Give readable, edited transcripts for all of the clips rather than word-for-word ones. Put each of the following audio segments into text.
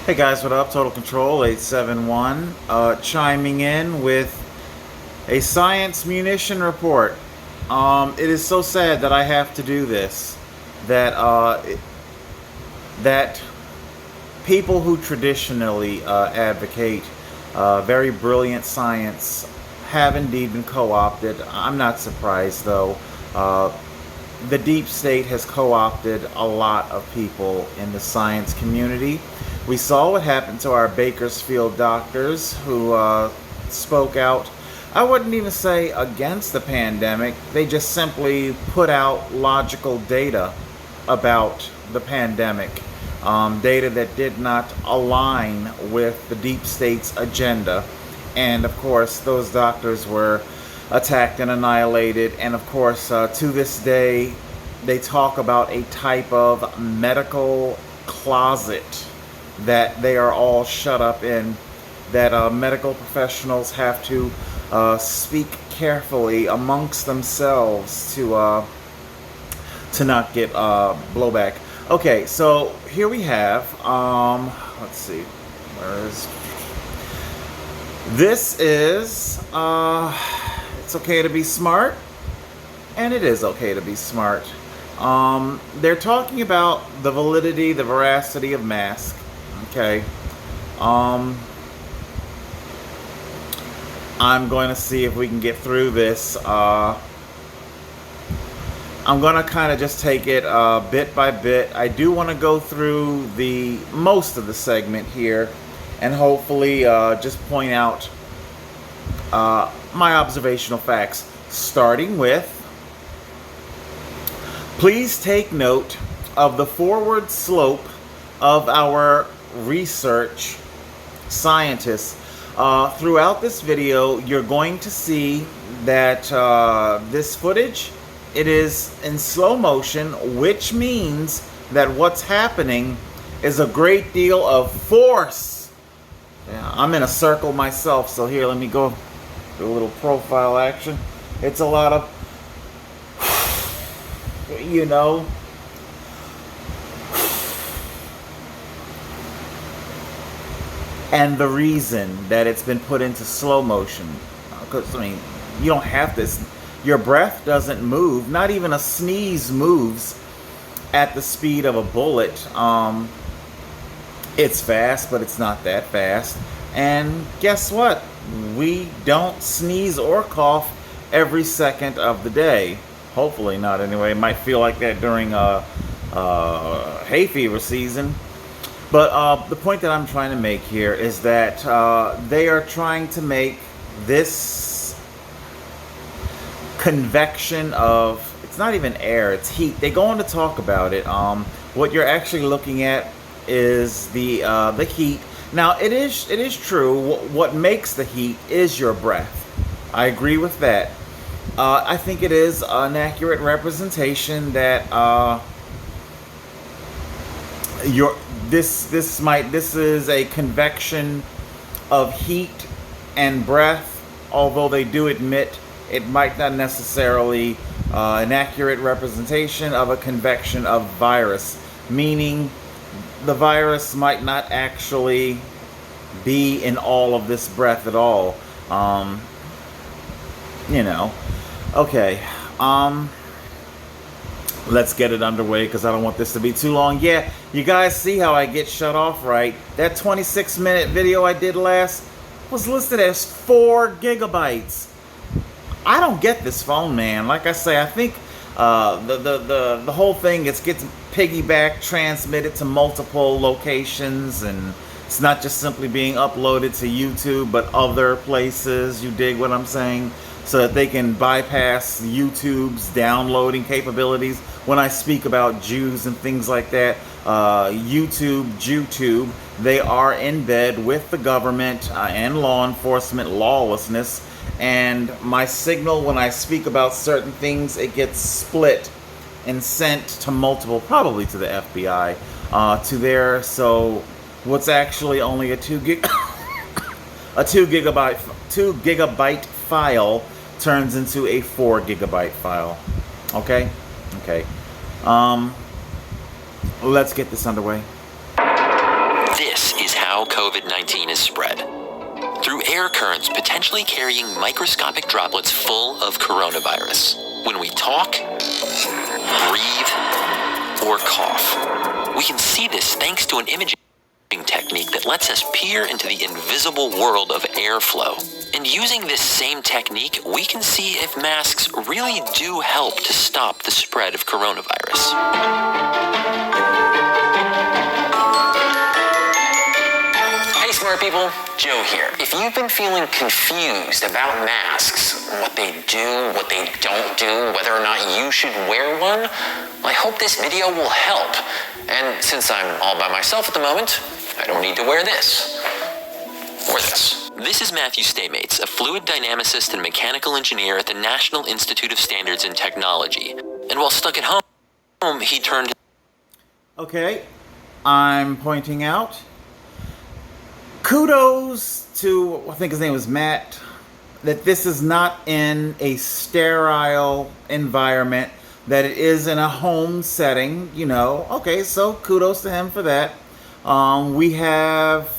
Hey guys, what up? Total Control 871 chiming in with a science munition report. It is so sad that I have to do this. That people who traditionally advocate very brilliant science have indeed been co-opted. I'm not surprised though. The deep state has co-opted a lot of people in the science community. We saw what happened to our Bakersfield doctors who spoke out. I wouldn't even say against the pandemic. They just simply put out logical data about the pandemic. Data that did not align with the deep state's agenda. And of course, those doctors were attacked and annihilated. And of course, to this day, they talk about a type of medical closet that they are all shut up in, that medical professionals have to speak carefully amongst themselves to not get blowback. Okay, so here we have, let's see, where is, this is, it's okay to be smart, and it is okay to be smart. They're talking about the validity, the veracity of masks. Okay. I'm going to see if we can get through this. I'm going to kind of just take it bit by bit. I do want to go through the most of the segment here and hopefully just point out my observational facts, starting with, please take note of the forward slope of our research scientists. Throughout this video, you're going to see that this footage, it is in slow motion, which means that what's happening is a great deal of force. Yeah, I'm in a circle myself, so here, let me go do a little profile action. It's a lot of, you know, and the reason that it's been put into slow motion, because I mean, you don't have this, your breath doesn't move, not even a sneeze moves at the speed of a bullet. It's fast, but it's not that fast. And guess what? We don't sneeze or cough every second of the day. Hopefully not, anyway. It might feel like that during hay fever season. But the point that I'm trying to make here is that they are trying to make this convection of, it's not even air, it's heat. They go on to talk about it. What you're actually looking at is the heat. Now, it is true, what makes the heat is your breath. I agree with that. I think it is an accurate representation that this is a convection of heat and breath, although they do admit it might not necessarily an accurate representation of a convection of virus, meaning the virus might not actually be in all of this breath at all. You know. Okay. Let's get it underway because I don't want this to be too long. Yeah, you guys see how I get shut off, right? That 26-minute video I did last was listed as 4 gigabytes. I don't get this phone, man. Like I say, I think the whole thing gets piggyback transmitted to multiple locations, and it's not just simply being uploaded to YouTube, but other places. You dig what I'm saying? So that they can bypass YouTube's downloading capabilities. When I speak about Jews and things like that, YouTube, they are in bed with the government and law enforcement lawlessness. And my signal, when I speak about certain things, it gets split and sent to multiple, probably to the FBI, to there. So what's actually only a 2 gigabyte file turns into a 4 gigabyte file. Okay? Okay. Let's get this underway. This is COVID-19 is spread. Through air currents potentially carrying microscopic droplets full of coronavirus. When we talk, breathe, or cough. We can see this thanks to an imaging technique that lets us peer into the invisible world of airflow. And using this same technique, we can see if masks really do help to stop the spread of coronavirus. Hey smart people, Joe here. If you've been feeling confused about masks, what they do, what they don't do, whether or not you should wear one, I hope this video will help. And since I'm all by myself at the moment, I don't need to wear this. Or this. This is Matthew Staymates, a fluid dynamicist and mechanical engineer at the National Institute of Standards and Technology. And while stuck at home, he turned... Okay, I'm pointing out. Kudos to, I think his name was Matt, that this is not in a sterile environment, that it is in a home setting, you know. Okay, so kudos to him for that. We have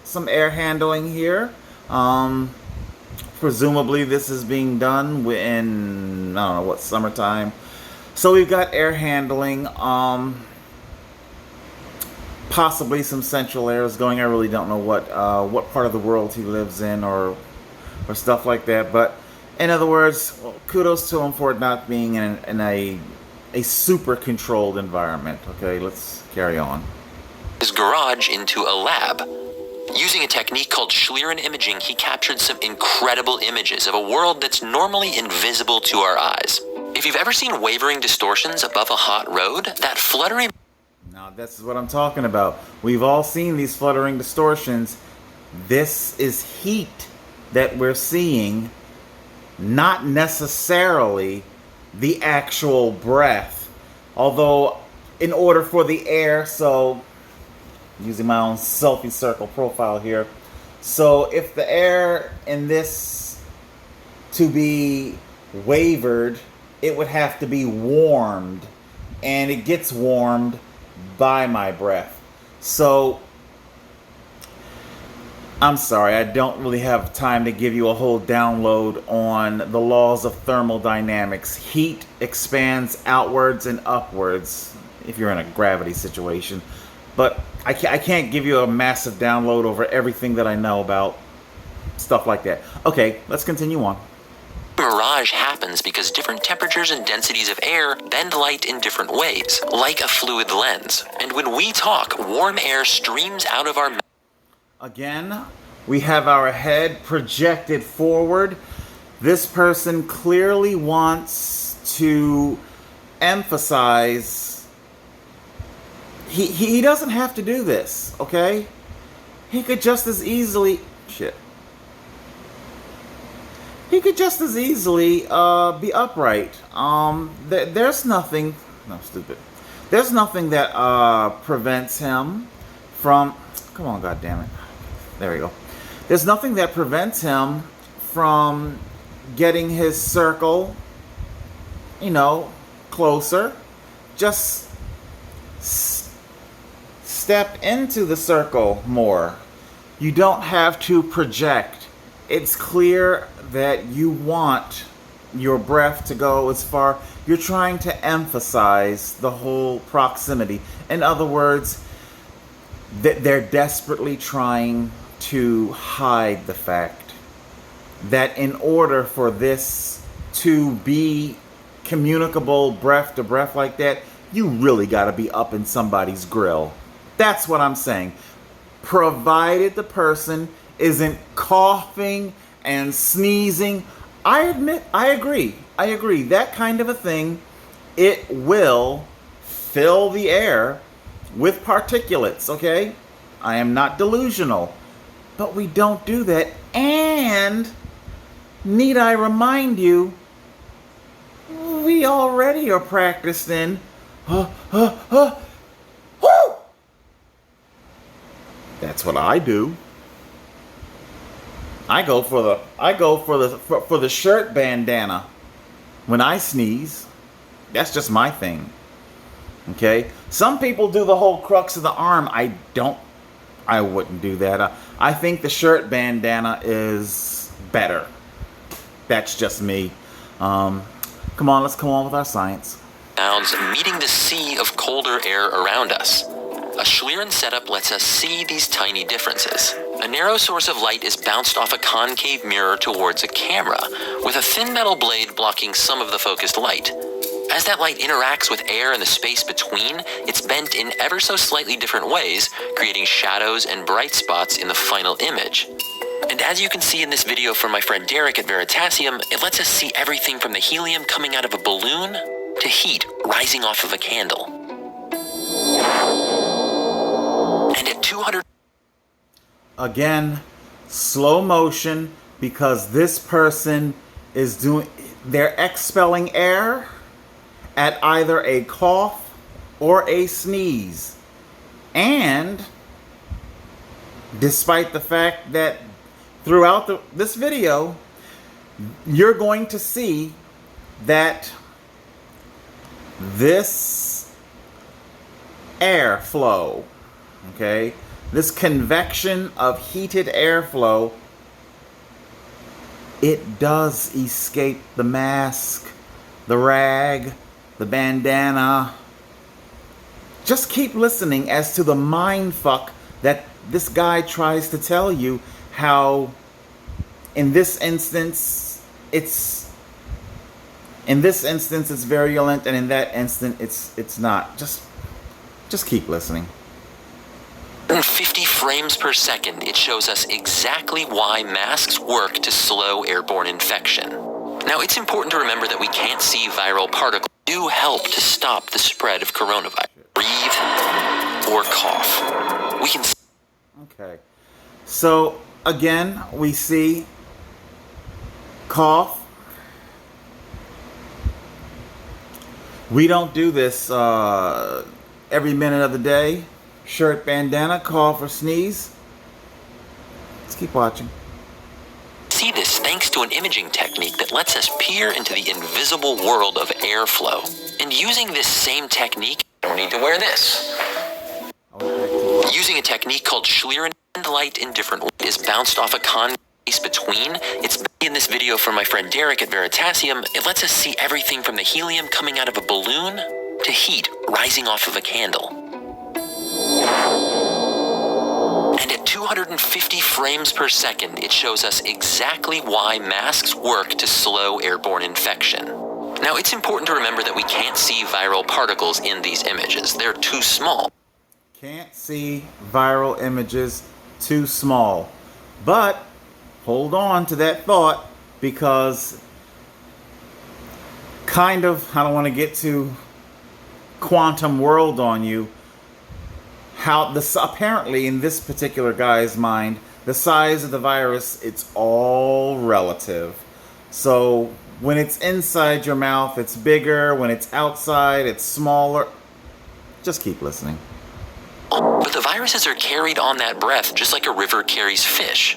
some air handling here. Presumably this is being done in, I don't know what, summertime. So we've got air handling, possibly some central air is going. I really don't know what part of the world he lives in or stuff like that. But in other words, well, kudos to him for it not being in a super controlled environment. Okay, let's carry on. His garage into a lab. Using a technique called Schlieren Imaging, he captured some incredible images of a world that's normally invisible to our eyes. If you've ever seen wavering distortions above a hot road, that fluttery... Now, this is what I'm talking about. We've all seen these fluttering distortions. This is heat that we're seeing, not necessarily the actual breath. Although, in order for the air, so... using my own selfie circle profile here. So if the air in this to be wavered, it would have to be warmed. And it gets warmed by my breath. So I'm sorry, I don't really have time to give you a whole download on the laws of thermodynamics. Heat expands outwards and upwards if you're in a gravity situation. But I can't give you a massive download over everything that I know about stuff like that. Okay, let's continue on. Mirage happens because different temperatures and densities of air bend light in different ways, like a fluid lens. And when we talk, warm air streams out of our mouth. Again, we have our head projected forward. This person clearly wants to emphasize... He doesn't have to do this, okay? He could just as easily... He could just as easily be upright. There's nothing... No, stupid. There's nothing that prevents him from... Come on, goddammit. There we go. There's nothing that prevents him from getting his circle, you know, closer. Just... step into the circle more. You don't have to project. It's clear that you want your breath to go as far. You're trying to emphasize the whole proximity. In other words, they're desperately trying to hide the fact that in order for this to be communicable breath to breath like that, you really got to be up in somebody's grill. That's what I'm saying. Provided the person isn't coughing and sneezing. I agree. That kind of a thing, it will fill the air with particulates, okay? I am not delusional. But we don't do that. And, need I remind you, we already are practicing That's what I do. I go for the shirt bandana when I sneeze. That's just my thing. Okay? Some people do the whole crux of the arm. I I wouldn't do that. I think the shirt bandana is better. That's just me. Come on, let's come on with our science. Sounds meeting the sea of colder air around us. A Schlieren setup lets us see these tiny differences. A narrow source of light is bounced off a concave mirror towards a camera, with a thin metal blade blocking some of the focused light. As that light interacts with air in the space between, it's bent in ever so slightly different ways, creating shadows and bright spots in the final image. And as you can see in this video from my friend Derek at Veritasium, it lets us see everything from the helium coming out of a balloon to heat rising off of a candle. And at 200... Again, slow motion, because this person is they're expelling air at either a cough or a sneeze. And despite the fact that throughout this video, you're going to see that this airflow, okay, this convection of heated airflow, it does escape the mask, the rag, the bandana. Just keep listening as to the mind fuck that this guy tries to tell you, how in this instance it's virulent, and in that instant it's not. Just keep listening. 50 frames per second, it shows us exactly why masks work to slow airborne infection. Now, it's important to remember that we can't see viral particles do help to stop the spread of coronavirus. Breathe or cough. We can... Okay. So, again, we see cough. We don't do this every minute of the day. Shirt, bandana, cough or sneeze. Let's keep watching. See this thanks to an imaging technique that lets us peer into the invisible world of airflow. And using this same technique, you don't need to wear this. Using a technique called Schlieren light in different ways is bounced off a concave space between. It's in this video from my friend Derek at Veritasium. It lets us see everything from the helium coming out of a balloon to heat rising off of a candle. And at 250 frames per second, it shows us exactly why masks work to slow airborne infection. Now, it's important to remember that we can't see viral particles in these images. They're too small. Can't see viral images, too small. But hold on to that thought, because I don't want to get too quantum world on you. Apparently in this particular guy's mind, the size of the virus, it's all relative. So when it's inside your mouth, it's bigger. When it's outside, it's smaller. Just keep listening. But the viruses are carried on that breath just like a river carries fish.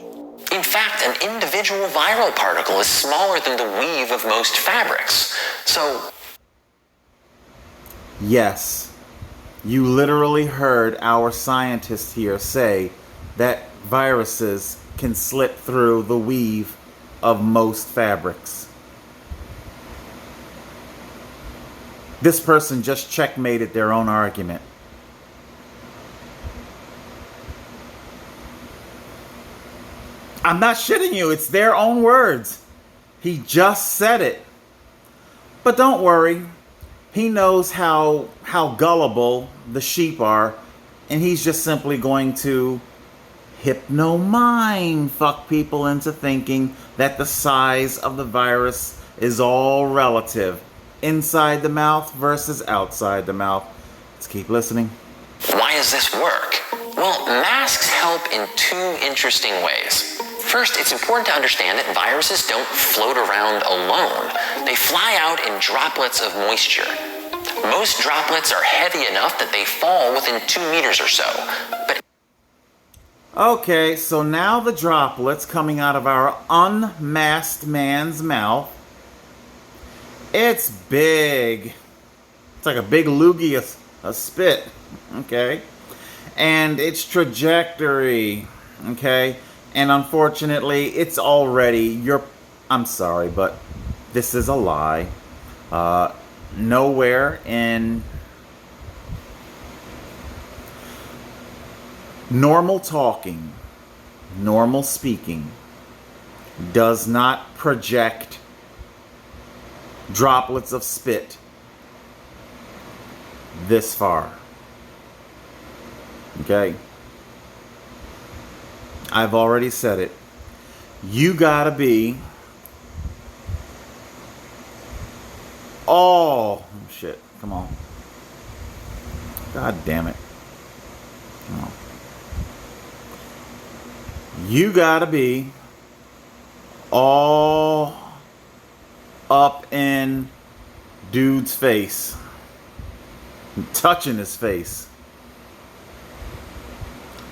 In fact, an individual viral particle is smaller than the weave of most fabrics. So... Yes. You literally heard our scientist here say that viruses can slip through the weave of most fabrics. This person just checkmated their own argument. I'm not shitting you, it's their own words. He just said it. But don't worry. He knows how gullible the sheep are, and he's just simply going to hypno-mind fuck people into thinking that the size of the virus is all relative. Inside the mouth versus outside the mouth. Let's keep listening. Why does this work? Well, masks help in two interesting ways. First, it's important to understand that viruses don't float around alone. They fly out in droplets of moisture. Most droplets are heavy enough that they fall within 2 meters or so. But okay, so now the droplets coming out of our unmasked man's mouth, it's big. It's like a big loogie of spit, okay? and its trajectory, okay? And unfortunately, it's already I'm sorry, but this is a lie. Nowhere in normal talking, normal speaking, does not project droplets of spit this far. Okay? I've already said it. You gotta be oh shit. Come on. God damn it. Come on. You gotta be all up in dude's face, touching his face.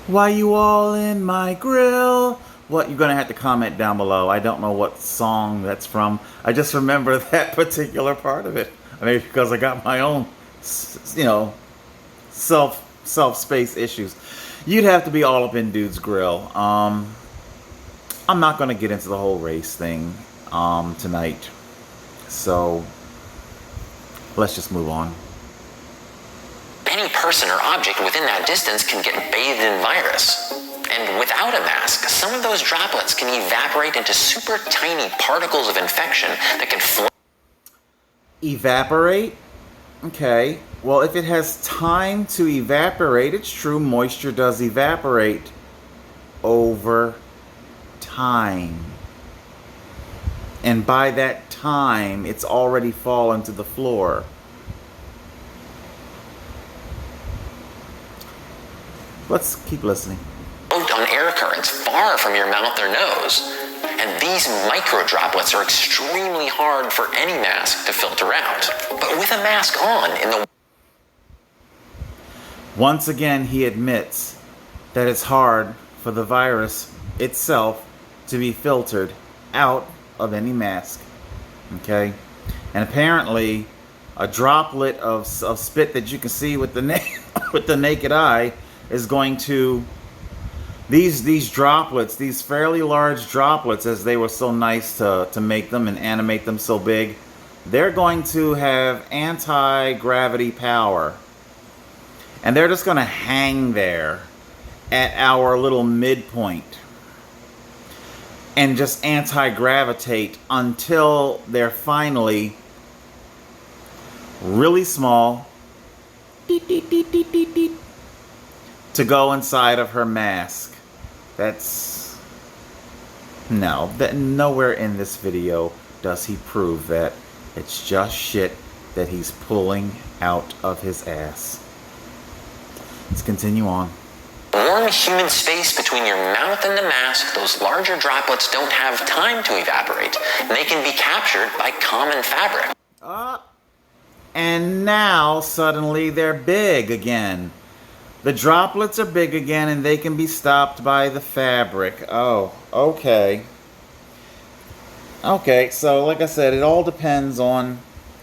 Why you all in my grill? What? You're gonna have to comment down below. I don't know what song that's from. I just remember that particular part of it. I mean, because I got my own, self space issues. You'd have to be all up in dude's grill. I'm not gonna get into the whole race thing tonight. So let's just move on. Any person or object within that distance can get bathed in virus. And without a mask, some of those droplets can evaporate into super tiny particles of infection that can float. Evaporate? Okay. Well, if it has time to evaporate, it's true, moisture does evaporate over time. And by that time, it's already fallen to the floor. Let's keep listening. On air currents far from your mouth or nose. And these micro droplets are extremely hard for any mask to filter out. But with a mask on in the... Once again, he admits that it's hard for the virus itself to be filtered out of any mask. Okay? And apparently, a droplet of spit that you can see with the with the naked eye is going to... These droplets, these fairly large droplets, as they were so nice to make them and animate them so big, they're going to have anti-gravity power. And they're just going to hang there at our little midpoint and just anti-gravitate until they're finally really small to go inside of her mask. That's... No, that nowhere in this video does he prove that. It's just shit that he's pulling out of his ass. Let's continue on. Warm human space between your mouth and the mask, those larger droplets don't have time to evaporate. And they can be captured by common fabric. And now, suddenly, they're big again. The droplets are big again, and they can be stopped by the fabric. Oh, okay. Okay, so like I said, it all depends on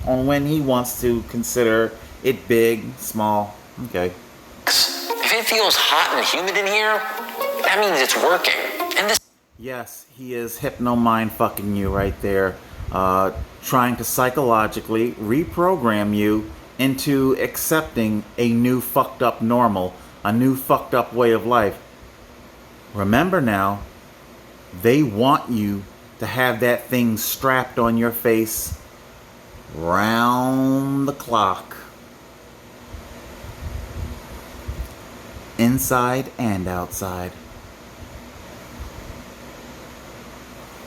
when he wants to consider it big, small. Okay. If it feels hot and humid in here, that means it's working. And this... Yes, he is hypno-mind fucking you right there. Trying to psychologically reprogram you into accepting a new fucked up normal, a new fucked up way of life. Remember now, they want you to have that thing strapped on your face round the clock. Inside and outside.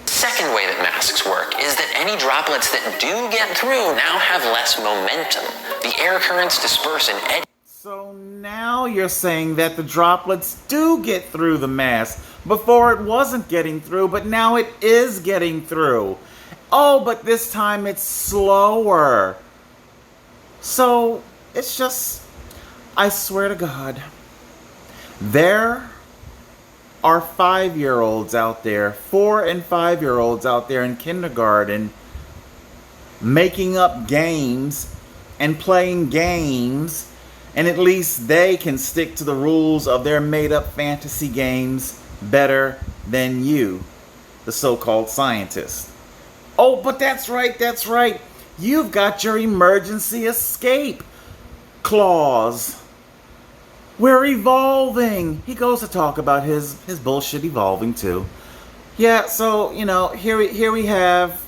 Second way that masks work is that any droplets that do get through now have less momentum. The air currents disperse and eddy. So now you're saying that the droplets do get through the mask. Before it wasn't getting through, but now it is getting through. Oh, but this time it's slower. So it's just, I swear to God, there are 5-year-olds out there, 4 and 5-year-olds out there in kindergarten making up games and playing games And at least they can stick to the rules of their made-up fantasy games better than you, the so-called scientist. Oh, but that's right, that's right. You've got your emergency escape clause. We're evolving. He goes to talk about his bullshit evolving too. Yeah, so, you know, here we have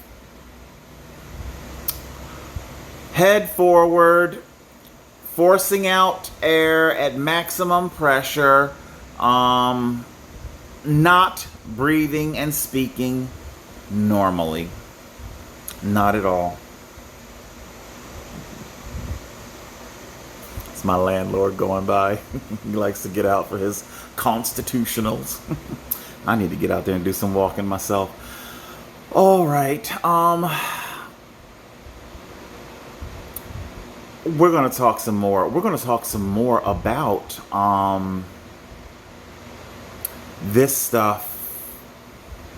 head forward, forcing out air at maximum pressure, not breathing and speaking normally. Not at all. It's my landlord going by. He likes to get out for his constitutionals. I need to get out there and do some walking myself. All right. We're going to talk some more. We're going to talk some more about this stuff.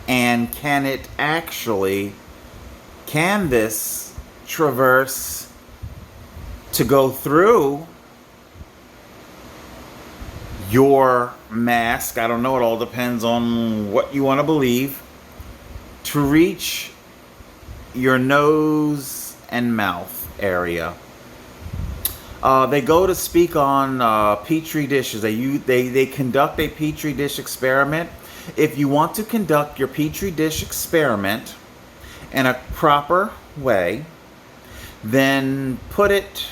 And can this traverse to go through your mask? I don't know. It all depends on what you want to believe. To reach your nose and mouth area. They go to speak on petri dishes. They conduct a petri dish experiment. If you want to conduct your petri dish experiment in a proper way, then put it,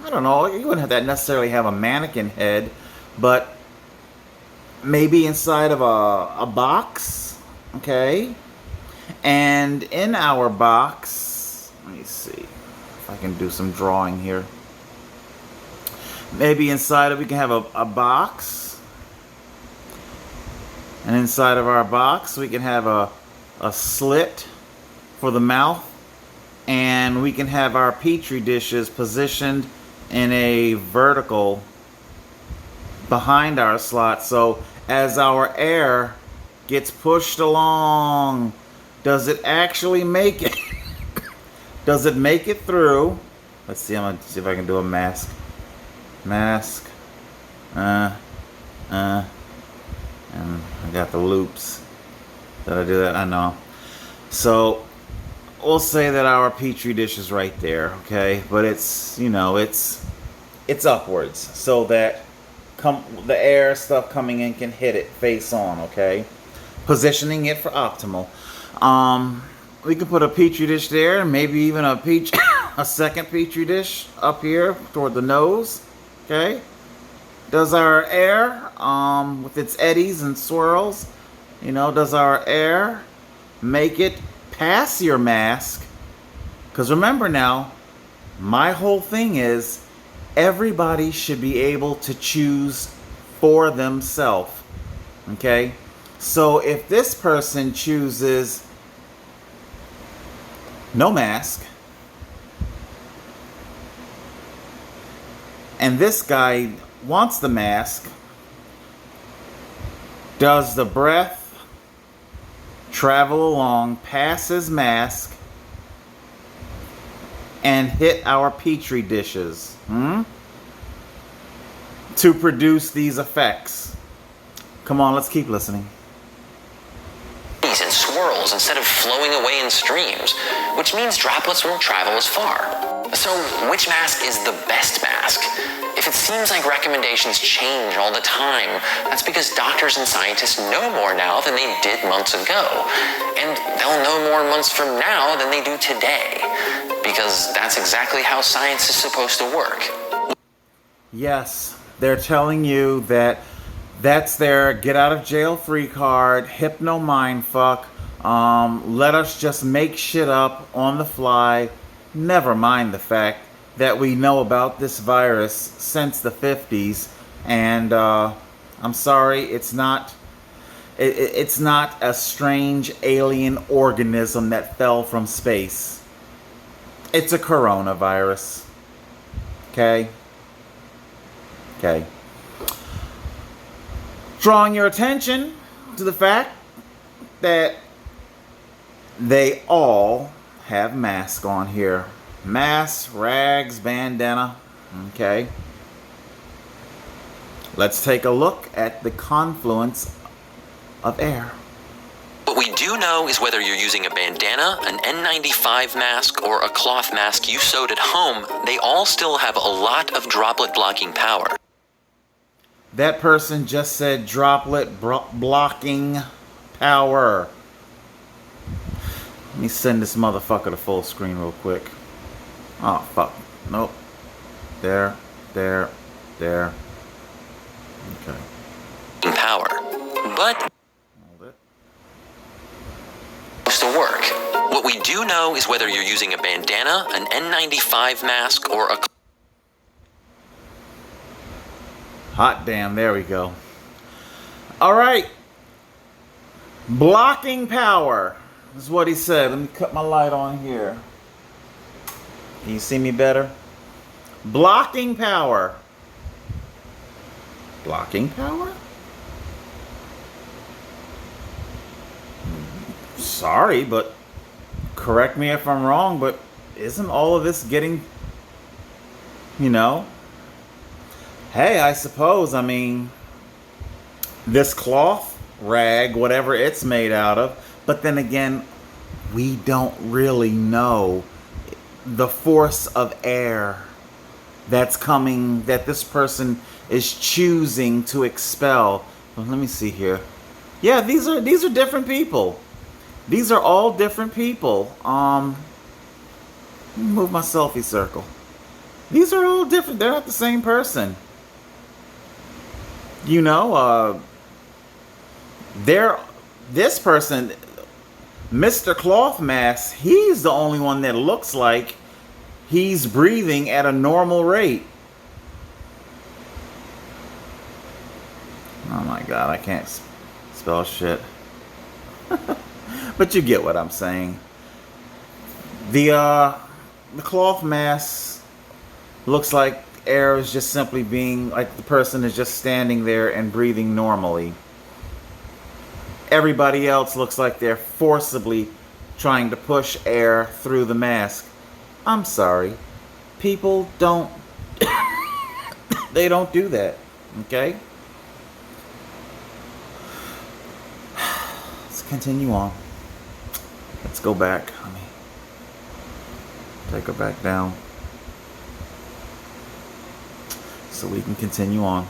I don't know, you wouldn't have that necessarily have a mannequin head, but maybe inside of a box, okay? And in our box, let me see if I can do some drawing here. Maybe inside of we can have a box, and inside of our box we can have a slit for the mouth, and we can have our petri dishes positioned in a vertical behind our slot. So as our air gets pushed along, does it actually make it? Does it make it through? Let's see. I'm gonna see if I can do a mask. Mask. And I got the loops. Did I do that? I know. So we'll say that our petri dish is right there, okay? But it's, you know, it's upwards so that the air stuff coming in can hit it face on, okay? Positioning it for optimal. We can put a petri dish there, maybe even a second petri dish up here toward the nose, okay? Does our air, with its eddies and swirls, you know, does our air make it past your mask? Because remember now, my whole thing is everybody should be able to choose for themselves, okay? So if this person chooses no mask, and this guy wants the mask, does the breath travel along past his mask and hit our petri dishes to produce these effects? Come on, let's keep listening. And swirls instead of flowing away in streams, which means droplets won't travel as far. So which mask is the best mask? If it seems like recommendations change all the time, that's because doctors and scientists know more now than they did months ago. And they'll know more months from now than they do today. Because that's exactly how science is supposed to work. Yes, they're telling you that that's their get out of jail free card, hypno mind fuck. Let us just make shit up on the fly. Never mind the fact that we know about this virus since the 50s, and I'm sorry, it's not a strange alien organism that fell from space. It's a coronavirus. Okay? Okay. Drawing your attention to the fact that they all have masks on here. Masks, rags, bandana. Okay. Let's take a look at the confluence of air. What we do know is whether you're using a bandana, an N95 mask, or a cloth mask you sewed at home, they all still have a lot of droplet blocking power. That person just said droplet blocking power. Let me send this motherfucker to full screen real quick. Oh, fuck. Nope. There. Okay. Power. But Hold it. to work. What we do know is whether you're using a bandana, an N95 mask, or a Hot damn, there we go. Alright. Blocking power. This is what he said. Let me cut my light on here. Can you see me better? Blocking power. Blocking power? Sorry, but correct me if I'm wrong, but isn't all of this getting, hey, I suppose, I mean, this cloth rag, whatever it's made out of, but then again, we don't really know the force of air that's coming, that this person is choosing to expel. Well, let me see here. Yeah, these are different people. These are all different people. Let me move my selfie circle. These are all different. They're not the same person. This person, Mr. Cloth Mask, he's the only one that looks like he's breathing at a normal rate. Oh my god, I can't spell shit. But you get what I'm saying. The cloth mask looks like air is just simply being, like the person is just standing there and breathing normally. Everybody else looks like they're forcibly trying to push air through the mask. I'm sorry. People don't they don't do that. Okay? Let's continue on. Let's go back, honey. Take her back down so we can continue on.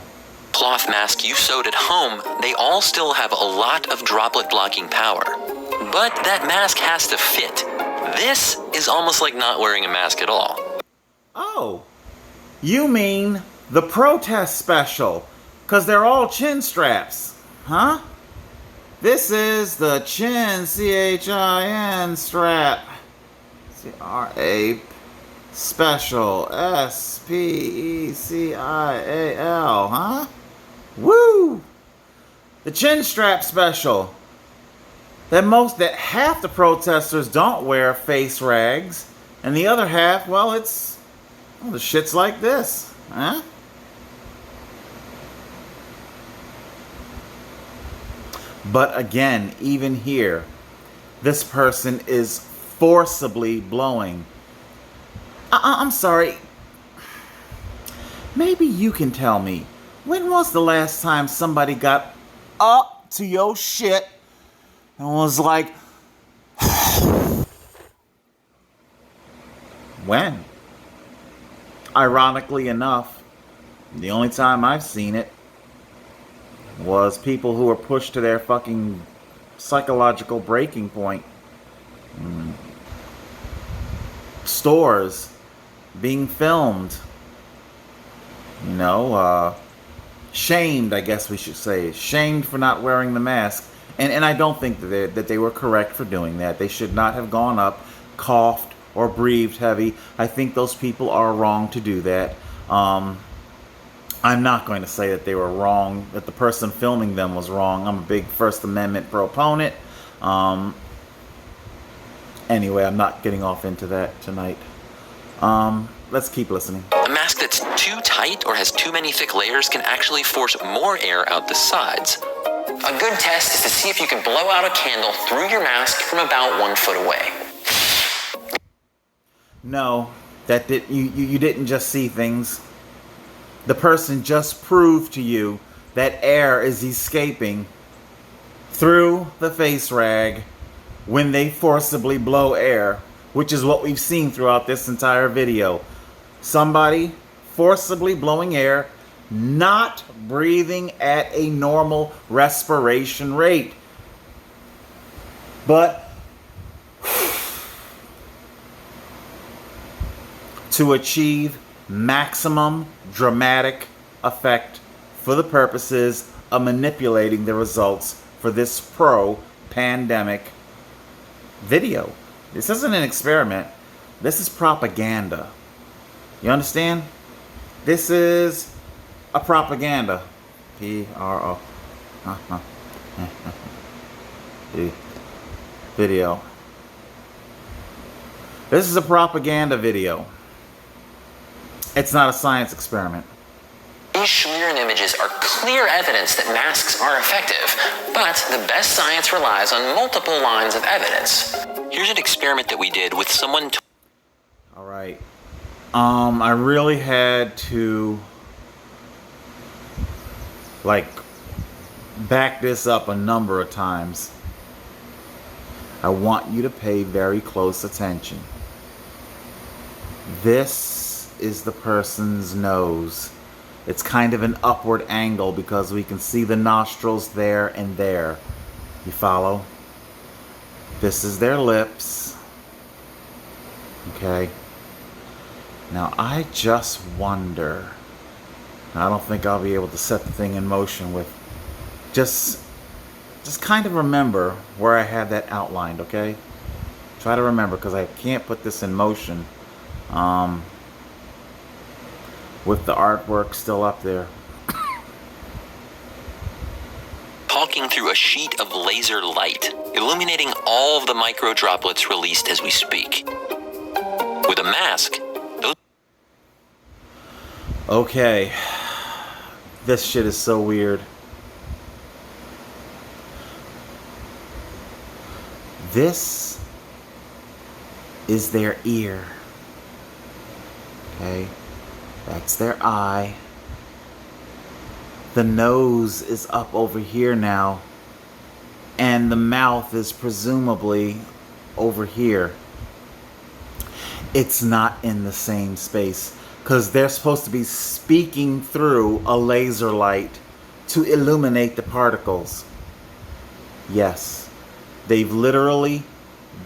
cloth mask you sewed at home, they all still have a lot of droplet blocking power. But that mask has to fit. This is almost like not wearing a mask at all. Oh, you mean the protest special, because they're all chin straps, huh? This is the chin, C-H-I-N strap. C-R-A special, S-P-E-C-I-A-L, huh? Woo! The chin strap special. That half the protesters don't wear face rags, and the other half, well, the shit's like this, huh? But again, even here, this person is forcibly blowing. I'm sorry. Maybe you can tell me, when was the last time somebody got up to your shit and was like, when? Ironically enough, the only time I've seen it was people who were pushed to their fucking psychological breaking point. Stores being filmed. Shamed, I guess we should say. Shamed for not wearing the mask. And I don't think that they were correct for doing that. They should not have gone up, coughed, or breathed heavy. I think those people are wrong to do that. I'm not going to say that they were wrong, that the person filming them was wrong. I'm a big First Amendment proponent. Anyway, I'm not getting off into that tonight. Let's keep listening. A mask that's too tight or has too many thick layers can actually force more air out the sides. A good test is to see if you can blow out a candle through your mask from about 1 foot away. No, you didn't just see things. The person just proved to you that air is escaping through the face rag when they forcibly blow air, which is what we've seen throughout this entire video. Somebody forcibly blowing air, not breathing at a normal respiration rate. But to achieve maximum dramatic effect for the purposes of manipulating the results for this pro-pandemic video. This isn't an experiment. This is propaganda. You understand? This is a propaganda. P-R-O. Video. This is a propaganda video. It's not a science experiment. These Schlieren images are clear evidence that masks are effective, but the best science relies on multiple lines of evidence. Here's an experiment that we did with someone. All right. I really had to back this up a number of times. I want you to pay very close attention. This is the person's nose. It's kind of an upward angle because we can see the nostrils there and there. You follow? This is their lips. Okay. Now I just wonder. I don't think I'll be able to set the thing in motion with just kind of remember where I had that outlined, okay? Try to remember because I can't put this in motion with the artwork still up there. Talking through a sheet of laser light, illuminating all of the micro droplets released as we speak. With a mask, those... Okay. This shit is so weird. This is their ear. Okay. That's their eye. The nose is up over here now. And the mouth is presumably over here. It's not in the same space because they're supposed to be speaking through a laser light to illuminate the particles. Yes, they've literally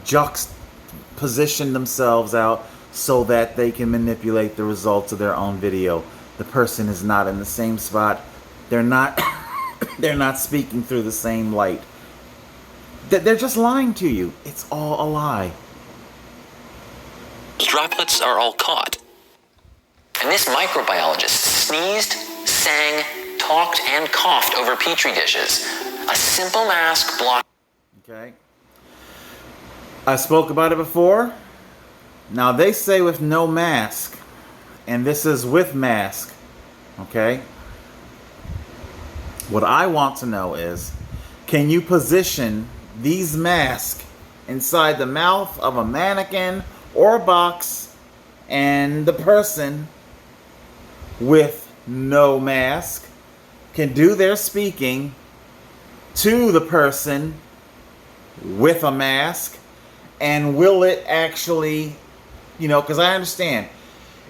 juxtapositioned themselves out so that they can manipulate the results of their own video. The person is not in the same spot. They're not they're not speaking through the same light. They're just lying to you. It's all a lie. Droplets are all caught. And this microbiologist sneezed, sang, talked, and coughed over petri dishes. A simple mask blocked. Okay. I spoke about it before. Now they say with no mask, and this is with mask. Okay. What I want to know is, can you position these masks inside the mouth of a mannequin or a box, and the person with no mask can do their speaking to the person with a mask, and will it actually, because I understand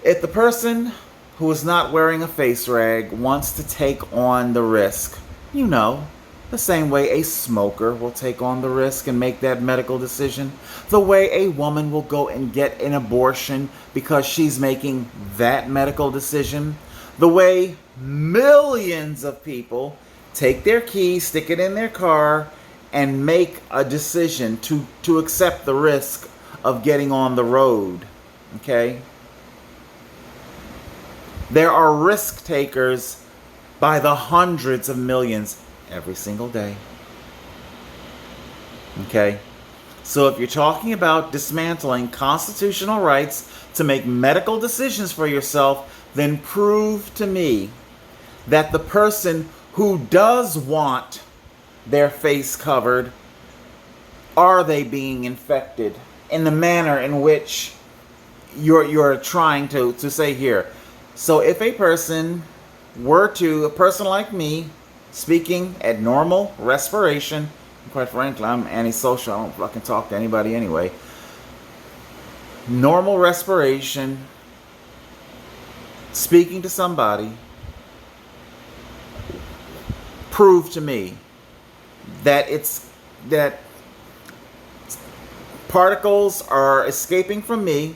if the person who is not wearing a face rag wants to take on the risk, the same way a smoker will take on the risk and make that medical decision, the way a woman will go and get an abortion because she's making that medical decision, the way millions of people take their key, stick it in their car, and make a decision to accept the risk of getting on the road. Okay? There are risk takers by the hundreds of millions every single day. Okay? So if you're talking about dismantling constitutional rights to make medical decisions for yourself, then prove to me that the person who does want their face covered, are they being infected in the manner in which you're trying to say here. So if a person were to, a person like me, speaking at normal respiration, quite frankly, I'm antisocial, I don't fucking talk to anybody anyway. Normal respiration, speaking to somebody, prove to me that that particles are escaping from me,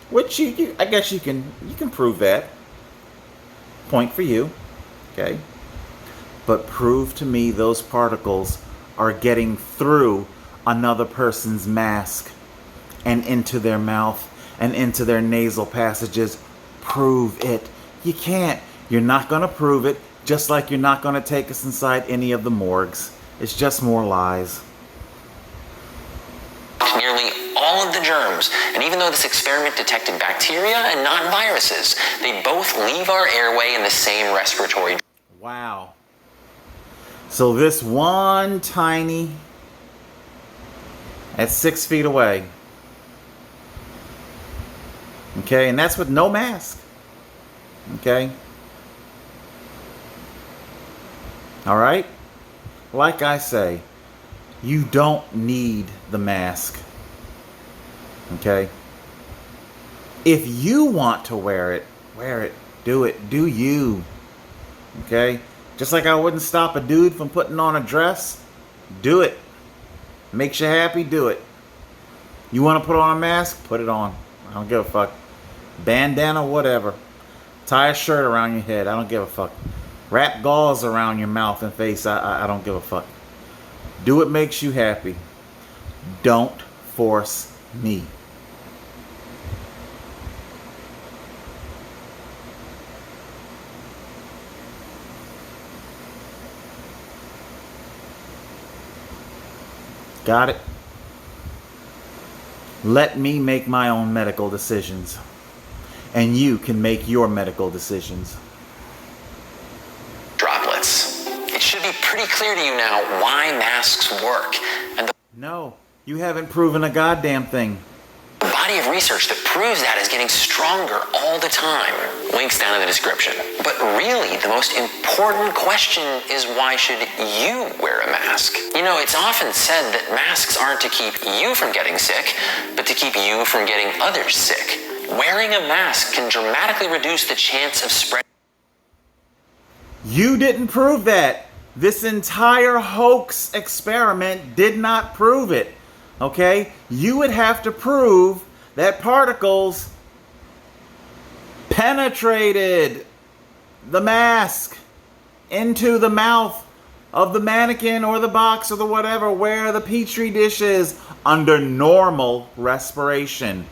which I guess you can prove that. Point for you, okay? But prove to me those particles are getting through another person's mask and into their mouth and into their nasal passages. Prove it. You can't. You're not going to prove it, just like you're not going to take us inside any of the morgues. It's just more lies. Nearly all of the germs, and even though this experiment detected bacteria and not viruses, they both leave our airway in the same respiratory. Wow. So this one tiny, at 6 feet away, okay, and that's with no mask, okay? All right? Like I say, you don't need the mask, okay? If you want to wear it, do it, do you, okay? Just like I wouldn't stop a dude from putting on a dress, do it. Makes you happy, do it. You want to put on a mask? Put it on. I don't give a fuck. Bandana, whatever. Tie a shirt around your head. I don't give a fuck. Wrap gauze around your mouth and face. I don't give a fuck. Do what makes you happy. Don't force me. Got it? Let me make my own medical decisions. And you can make your medical decisions. Droplets. It should be pretty clear to you now why masks work. And the No, you haven't proven a goddamn thing. body of research that proves that is getting stronger all the time. Links down in the description. But really, the most important question is, why should you wear a mask? You know, it's often said that masks aren't to keep you from getting sick, but to keep you from getting others sick. Wearing a mask can dramatically reduce the chance of spread. You didn't prove that. This entire hoax experiment did not prove it. Okay? You would have to prove that particles penetrated the mask into the mouth of the mannequin or the box or the whatever where the petri dish is under normal respiration.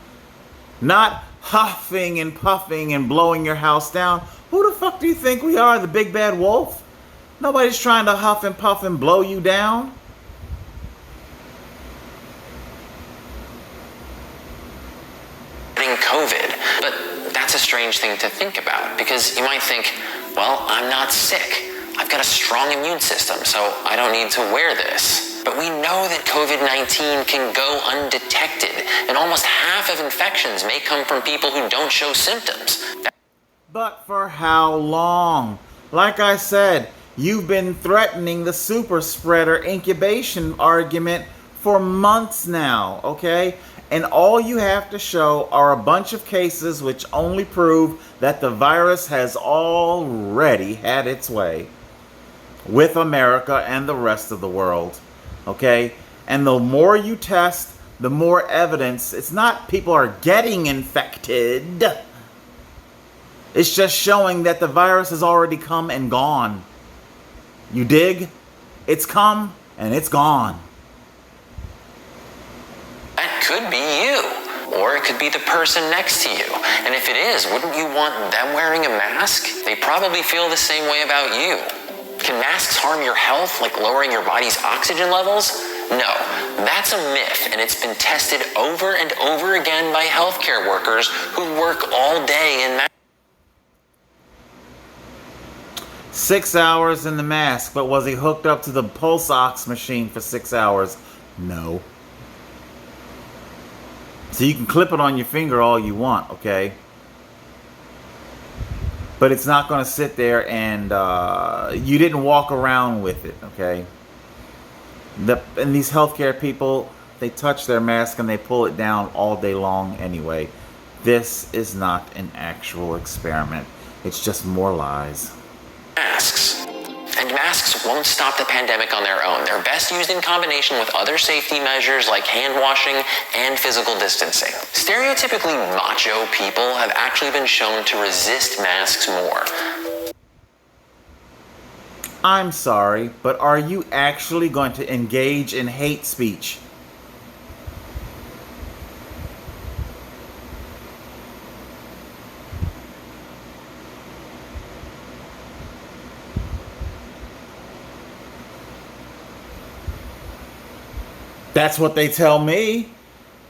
Not huffing and puffing and blowing your house down. Who the fuck do you think we are, the big bad wolf? Nobody's trying to huff and puff and blow you down. COVID, but that's a strange thing to think about, because you might think, well, I'm not sick. I've got a strong immune system, so I don't need to wear this. But we know that COVID-19 can go undetected, and almost half of infections may come from people who don't show symptoms. But for how long? Like I said, you've been threatening the super spreader incubation argument for months now, okay? And all you have to show are a bunch of cases which only prove that the virus has already had its way with America and the rest of the world, okay? And the more you test, the more evidence. It's not people are getting infected. It's just showing that the virus has already come and gone. You dig? It's come and it's gone. That could be you, or it could be the person next to you. And if it is, wouldn't you want them wearing a mask? They probably feel the same way about you. Can masks harm your health, like lowering your body's oxygen levels? No, that's a myth, and it's been tested over and over again by healthcare workers who work all day in masks. 6 hours in the mask, but was he hooked up to the pulse ox machine for 6 hours? No. So you can clip it on your finger all you want, okay? but it's not going to sit there and you didn't walk around with it, okay? And these healthcare people, they touch their mask and they pull it down all day long anyway. This is not an actual experiment. It's just more lies. Masks. And masks won't stop the pandemic on their own. They're best used in combination with other safety measures like hand washing and physical distancing. Stereotypically macho people have actually been shown to resist masks more. I'm sorry, but are you actually going to engage in hate speech? That's what they tell me.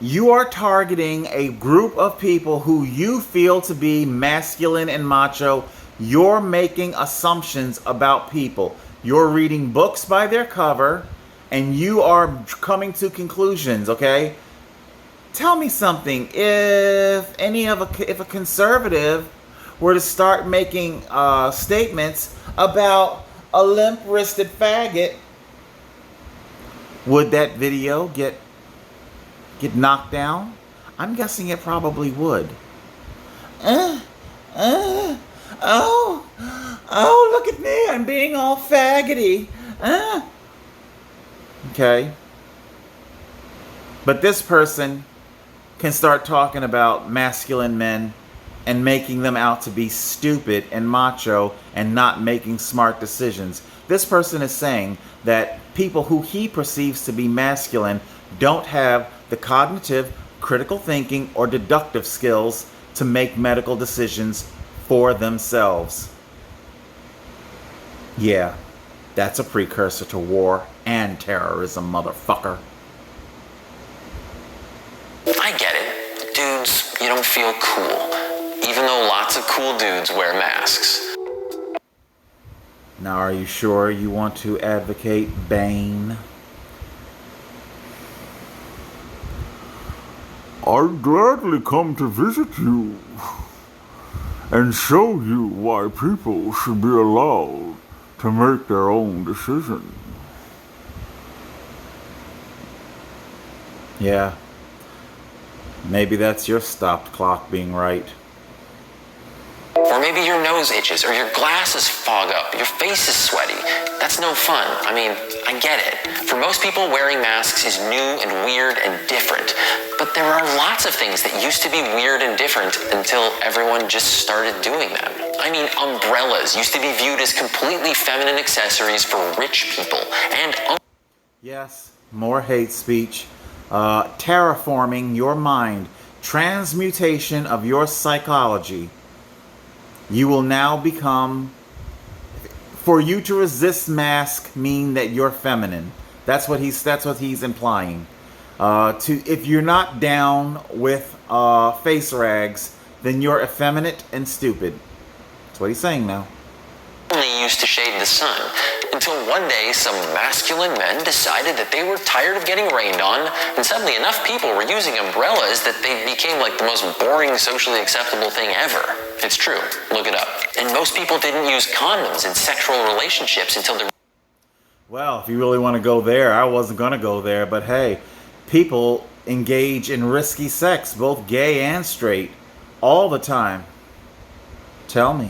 You are targeting a group of people who you feel to be masculine and macho. You're making assumptions about people. You're reading books by their cover, and you are coming to conclusions, okay? Tell me something. If a conservative were to start making statements about a limp-wristed faggot, would that video get knocked down? I'm guessing it probably would. Oh, look at me. I'm being all faggoty. Okay. But this person can start talking about masculine men and making them out to be stupid and macho and not making smart decisions. This person is saying that people who he perceives to be masculine don't have the cognitive, critical thinking, or deductive skills to make medical decisions for themselves. Yeah, that's a precursor to war and terrorism, motherfucker. I get it. Dudes, you don't feel cool, even though lots of cool dudes wear masks. Now, are you sure you want to advocate Bane? I'd gladly come to visit you and show you why people should be allowed to make their own decision. Yeah. Maybe that's your stopped clock being right. Or maybe your nose itches, or your glasses fog up, your face is sweaty. That's no fun. I mean, I get it. For most people, wearing masks is new and weird and different. But there are lots of things that used to be weird and different until everyone just started doing them. I mean, umbrellas used to be viewed as completely feminine accessories for rich people. And Yes, more hate speech. Terraforming your mind. Transmutation of your psychology. You will now become, for you to resist mask mean that you're feminine. That's what he's implying. If you're not down with face rags, then you're effeminate and stupid. That's what he's saying now. only used to shade the sun, until one day some masculine men decided that they were tired of getting rained on, and suddenly enough people were using umbrellas that they became like the most boring, socially acceptable thing ever. It's true. Look it up. And most people didn't use condoms in sexual relationships until the... Well, if you really want to go there, I wasn't going to go there, but hey, people engage in risky sex, both gay and straight, all the time. Tell me,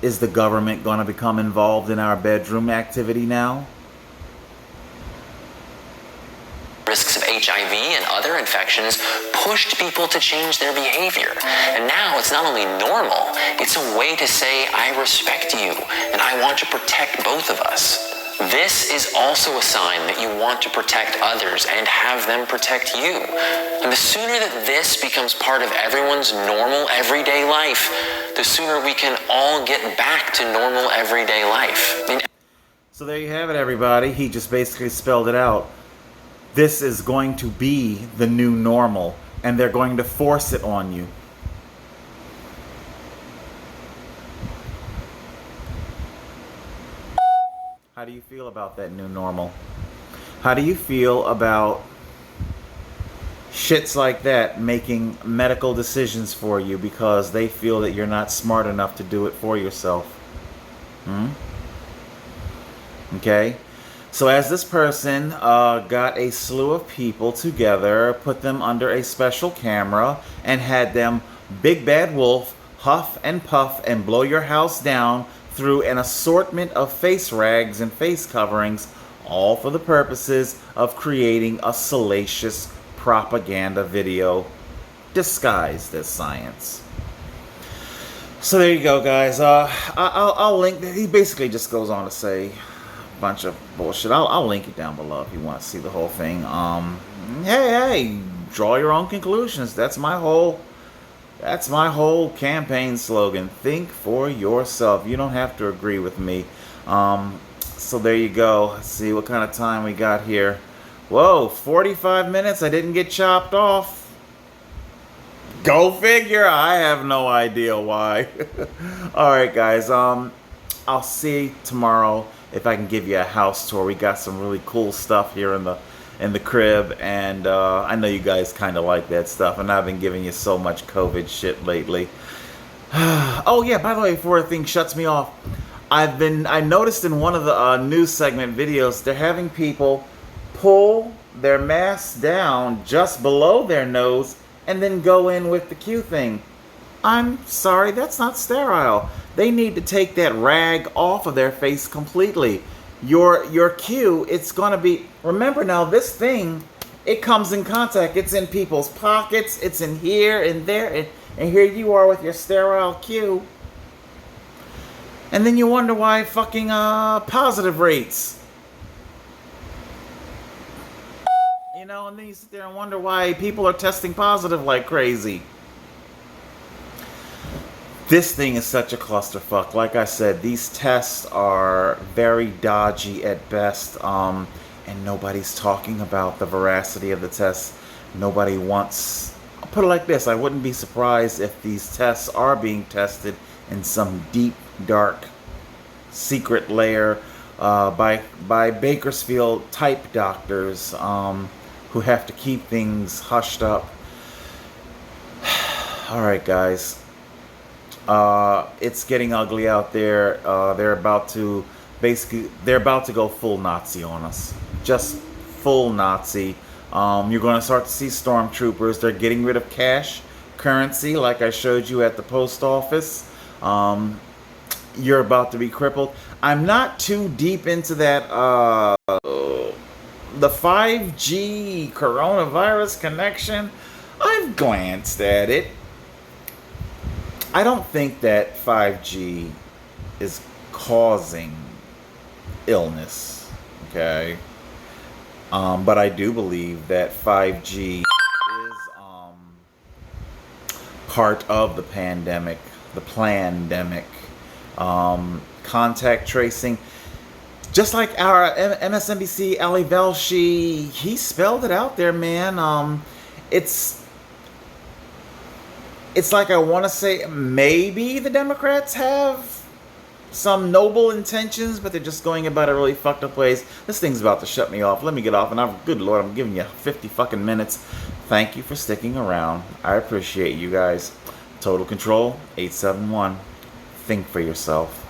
is the government going to become involved in our bedroom activity now? Risks of HIV and other infections pushed people to change their behavior. And now it's not only normal, it's a way to say, I respect you, and I want to protect both of us. This is also a sign that you want to protect others and have them protect you. And the sooner that this becomes part of everyone's normal everyday life, the sooner we can all get back to normal everyday life. So there you have it, everybody. He just basically spelled it out. This is going to be the new normal, and they're going to force it on you. How do you feel about that new normal? How do you feel about Shits like that making medical decisions for you because they feel that you're not smart enough to do it for yourself. Okay? So as this person got a slew of people together, put them under a special camera, and had them big bad wolf huff and puff and blow your house down through an assortment of face rags and face coverings, all for the purposes of creating a salacious propaganda video disguised as science. So there you go, guys. I'll link. He basically just goes on to say a bunch of bullshit. I'll link it down below if you want to see the whole thing. Hey, draw your own conclusions. That's my whole campaign slogan. Think for yourself. You don't have to agree with me. So there you go. Let's see what kind of time we got here. Whoa, 45 minutes. I didn't get chopped off. Go figure. I have no idea why. Alright, guys. I'll see tomorrow if I can give you a house tour. We got some really cool stuff here in the crib, and I know you guys kind of like that stuff, and I've been giving you so much COVID shit lately. Oh yeah, by the way, before the thing shuts me off, I noticed in one of the news segment videos, they're having people pull their masks down just below their nose and then go in with the Q thing. I'm sorry, that's not sterile. They need to take that rag off of their face completely. Your Q, it's gonna be, remember now, this thing, it comes in contact. It's in people's pockets, it's in here and there, and here you are with your sterile Q. And then you wonder why fucking positive rates. You know, and then you sit there and wonder why people are testing positive like crazy. This thing is such a clusterfuck. Like I said, these tests are very dodgy at best, and nobody's talking about the veracity of the tests. Nobody wants... I'll put it like this. I wouldn't be surprised if these tests are being tested in some deep, dark, secret layer by Bakersfield-type doctors who have to keep things hushed up. Alright, guys. It's getting ugly out there. They're about to go full Nazi on us. Just full Nazi. You're going to start to see stormtroopers. They're getting rid of cash currency, like I showed you at the post office. You're about to be crippled. I'm not too deep into that, the 5G coronavirus connection. I've glanced at it. I don't think that 5G is causing illness, okay? But I do believe that 5G is part of the pandemic, the plandemic. Contact tracing. Just like our MSNBC Ali Velshi, he spelled it out there, man. It's like, I want to say maybe the Democrats have some noble intentions, but they're just going about it really fucked up ways. This thing's about to shut me off. Let me get off, and good Lord, I'm giving you 50 fucking minutes. Thank you for sticking around. I appreciate you guys. Total Control 871. Think for yourself.